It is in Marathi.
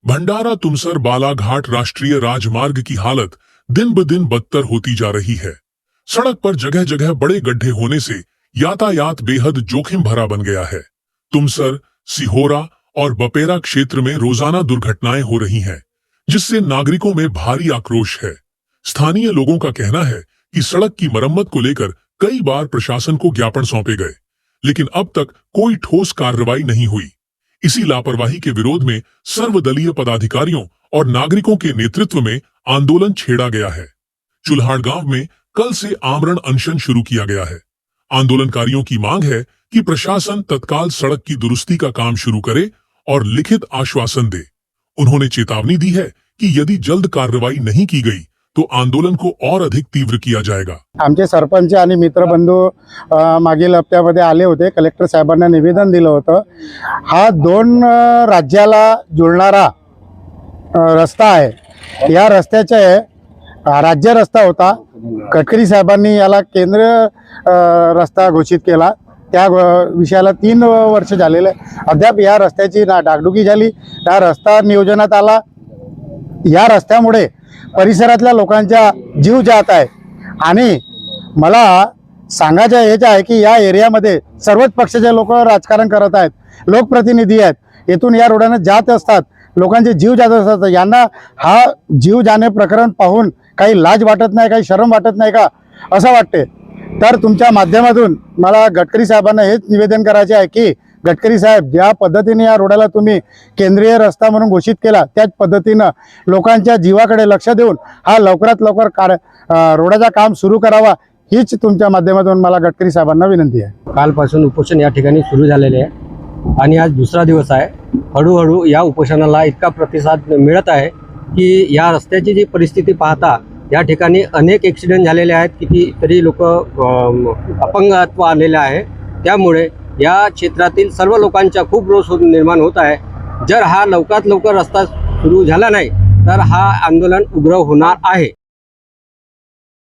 भंडारा तुमसर बालाघाट राष्ट्रीय राजमार्ग की हालत दिन ब दिन बदतर होती जा रही है। सड़क पर जगह जगह बड़े गड्ढे होने से यातायात बेहद जोखिम भरा बन गया है। तुमसर, सिहोरा और बपेरा क्षेत्र में रोजाना दुर्घटनाएं हो रही हैं, जिससे नागरिकों में भारी आक्रोश है। स्थानीय लोगों का कहना है कि सड़क की मरम्मत को लेकर कई बार प्रशासन को ज्ञापन सौंपे गए, लेकिन अब तक कोई ठोस कार्रवाई नहीं हुई। इसी लापरवाही के विरोध में सर्वदलीय पदाधिकारियों और नागरिकों के नेतृत्व में आंदोलन छेड़ा गया है। चुल्हाड़ गांव में कल से आमरण अनशन शुरू किया गया है। आंदोलनकारियों की मांग है कि प्रशासन तत्काल सड़क की दुरुस्ती का काम शुरू करे और लिखित आश्वासन दे। उन्होंने चेतावनी दी है कि यदि जल्द कार्रवाई नहीं की गई तो आंदोलन को और अधिक तीव्र किया जाएगा। आमचे सरपंच आणि मित्रबंधू मागील हप्त्यामध्ये आले होते, कलेक्टर साहेबांना निवेदन दिलं होतं। हा दोन राज्याला जोडणारा रस्ता आहे। या रस्त्याचे राज्य रस्ता होता, गडकरी साहेबांनी याला केंद्रीय रस्ता घोषित केला। त्या विषयाला 3 वर्ष झालेले, अद्याप या रस्त्याची ना डागडुगी झाली, त्या रस्ता नियोजनात आला। या रस्त्यामुळे परिसरातल्या लोकांचा जीव जात आहे आणि मला सांगायचं हेच आहे की या एरियामध्ये सर्वच पक्षाचे लोक राजकारण करत आहेत, लोकप्रतिनिधी आहेत, येथून या रोडाने जात असतात, लोकांचे जीव जात असतात। यांना हा जीव जाणे प्रकरण पाहून काही लाज वाटत नाही, काही शरम वाटत नाही का असं वाटते। तर तुमच्या माध्यमातून मला गडकरी साहेबांना हेच निवेदन करायचे आहे की गडकरी साहेब, ज्या पद्धतीने या रोडाला तुम्ही केंद्रीय रस्ता म्हणून घोषित केला, त्याच पद्धतीने लोकांच्या जीवाकडे लक्ष देऊन हा लवकरात लवकर रोडाचा काम सुरू करावा, हीच तुमच्या माध्यमातून मला गडकरी साहेबांना विनंती आहे। कालपासून उपोषण या ठिकाणी सुरू झालेले आहे आणि आज दुसरा दिवस आहे। हळूहळू या उपोषणाला इतका प्रतिसाद मिळत आहे की या रस्त्याची जी परिस्थिती पाहता या ठिकाणी अनेक ॲक्सिडेंट झालेले आहेत, कितीतरी लोक अपंगत्व आलेले आहे। त्यामुळे या क्षेत्रातील सर्व लोकांचा खूप रोष निर्माण होत आहे। जर हा लवकरात लवकर रस्ता सुरू झाला नाही तर हा आंदोलन उग्र होणार आहे।